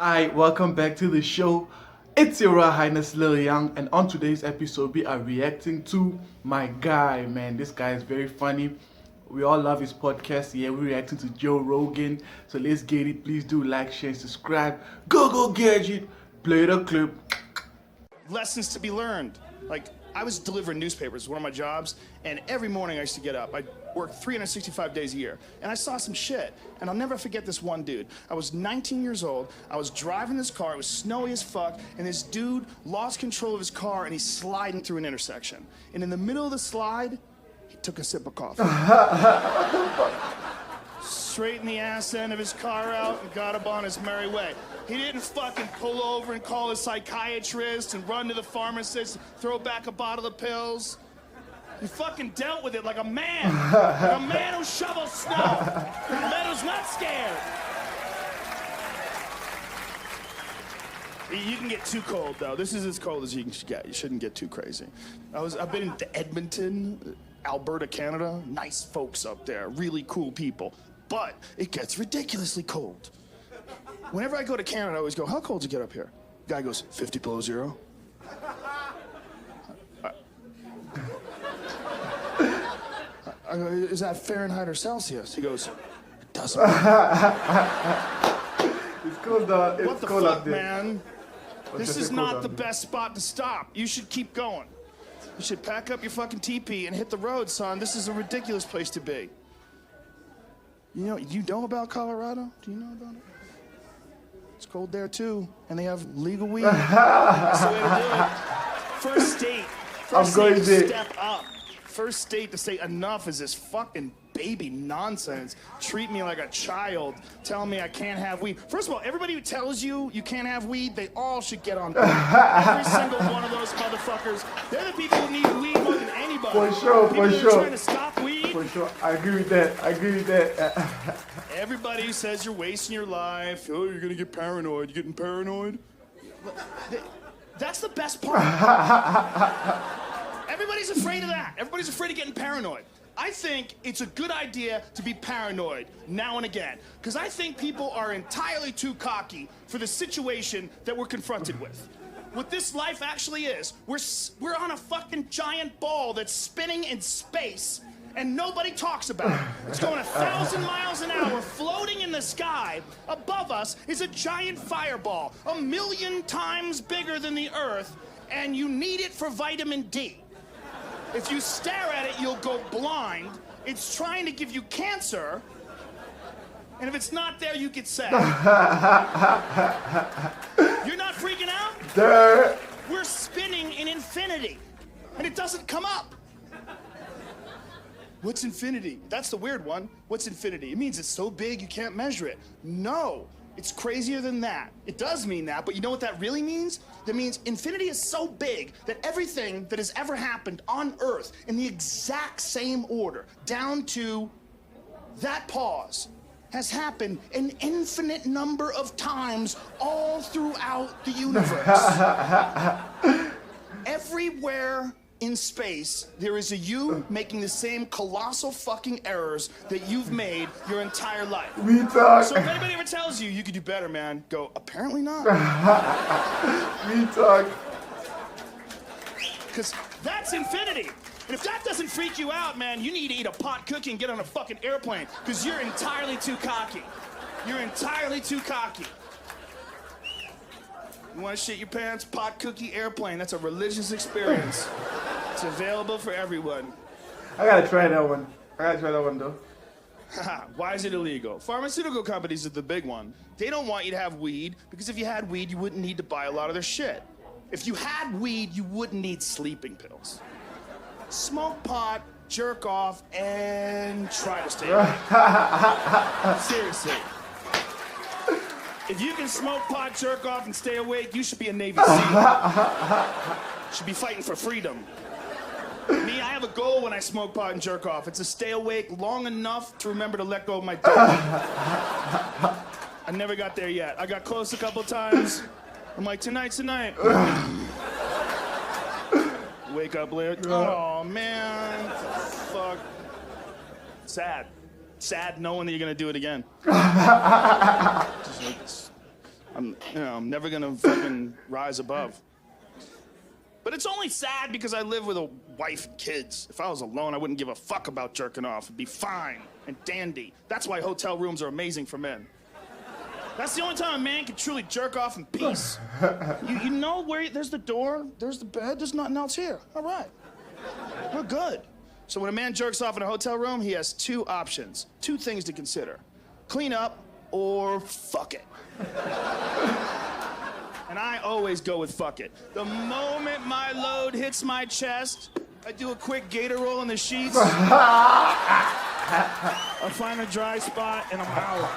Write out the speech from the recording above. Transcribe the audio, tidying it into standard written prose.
Hi, welcome back to the show. It's your Highness Lil Young, and on today's episode, we are reacting to my guy, man. This guy is very funny. We all love his podcast. Yeah, we're reacting to Joe Rogan. So let's get it. Please do like, share, and subscribe. Go, Gadget. Play the clip. Lessons to be learned. Like, I was delivering newspapers, one of my jobs, and every morning I used to get up. I worked 365 days a year, and I saw some shit, and I'll never forget this one dude. I was 19 years old, I was driving this car, it was snowy as fuck, and this dude lost control of his car, and he's sliding through an intersection. And in the middle of the slide, he took a sip of coffee. Straightened the ass end of his car out and got up on his merry way. He didn't fucking pull over and call a psychiatrist and run to the pharmacist, throw back a bottle of pills. He fucking dealt with it like a man. Like a man who shovels snow. A man who's not scared. You can get too cold, though. This is as cold as you can get. You shouldn't get too crazy. I've been to Edmonton, Alberta, Canada. Nice folks up there. Really cool people. But it gets ridiculously cold. Whenever I go to Canada, I always go, how cold did you get up here? Guy goes, 50 below zero. I go, is that Fahrenheit or Celsius? He goes, it doesn't matter. It's cold, it's What the cold fuck, up there. man? This just is cold not out the there. best spot to stop. You should keep going. You should pack up your fucking teepee and hit the road, son. This is a ridiculous place to be. You know about Colorado? Do you know about it? It's cold there too, and they have legal weed. That's the way to do it. First state to step up. First state to say enough is this fucking baby nonsense. Treat me like a child, telling me I can't have weed. First of all, everybody who tells you you can't have weed, they all should get on board. Every single one of those motherfuckers, they're the people who need weed more than anybody. For sure, people for that are sure. trying to stop weed. For sure, I agree with that. Everybody who says you're wasting your life, oh, you're gonna get paranoid. You getting paranoid? That's the best part. Everybody's afraid of that. Everybody's afraid of getting paranoid. I think it's a good idea to be paranoid now and again, because I think people are entirely too cocky for the situation that we're confronted with. What this life actually is, we're on a fucking giant ball that's spinning in space, and nobody talks about it. It's going 1,000 miles an hour, floating in the sky. Above us is a giant fireball, 1,000,000 times bigger than the Earth, and you need it for vitamin D. If you stare at it, you'll go blind. It's trying to give you cancer, and if it's not there, you get sad. You're not freaking out? There. We're spinning in infinity, and it doesn't come up. What's infinity? That's the weird one. What's infinity? It means it's so big you can't measure it. No, it's crazier than that. It does mean that, but you know what that really means? That means infinity is so big that everything that has ever happened on Earth in the exact same order, down to that pause, has happened an infinite number of times all throughout the universe. Everywhere in space, there is a you making the same colossal fucking errors that you've made your entire life. So if anybody ever tells you you could do better, man, go, apparently not. Because that's infinity. And if that doesn't freak you out, man, you need to eat a pot cookie and get on a fucking airplane, because you're entirely too cocky. You're entirely too cocky. You want to shit your pants? Pot cookie airplane. That's a religious experience. It's available for everyone. I gotta try that one. Though. Why is it illegal? Pharmaceutical companies are the big one. They don't want you to have weed, because if you had weed, you wouldn't need to buy a lot of their shit. If you had weed, you wouldn't need sleeping pills. Smoke pot, jerk off, and try to stay awake. Seriously. If you can smoke pot, jerk off, and stay awake, you should be a Navy SEAL. Should be fighting for freedom. Me, I have a goal when I smoke pot and jerk off. It's to stay awake long enough to remember to let go of my dick. I never got there yet. I got close a couple times. I'm like, tonight's the night. Wake up later. Oh, man. Fuck. Sad. Sad knowing that you're gonna do it again. Just like, I'm never gonna fucking rise above. But it's only sad because I live with a wife and kids. If I was alone, I wouldn't give a fuck about jerking off. It'd be fine and dandy. That's why hotel rooms are amazing for men. That's the only time a man can truly jerk off in peace. You know where, there's the door, there's the bed, there's nothing else here. All right, we're good. So when a man jerks off in a hotel room, he has two options, two things to consider. Clean up or fuck it. And I always go with fuck it. The moment my load hits my chest, I do a quick gator roll in the sheets. I find a dry spot and I'm out.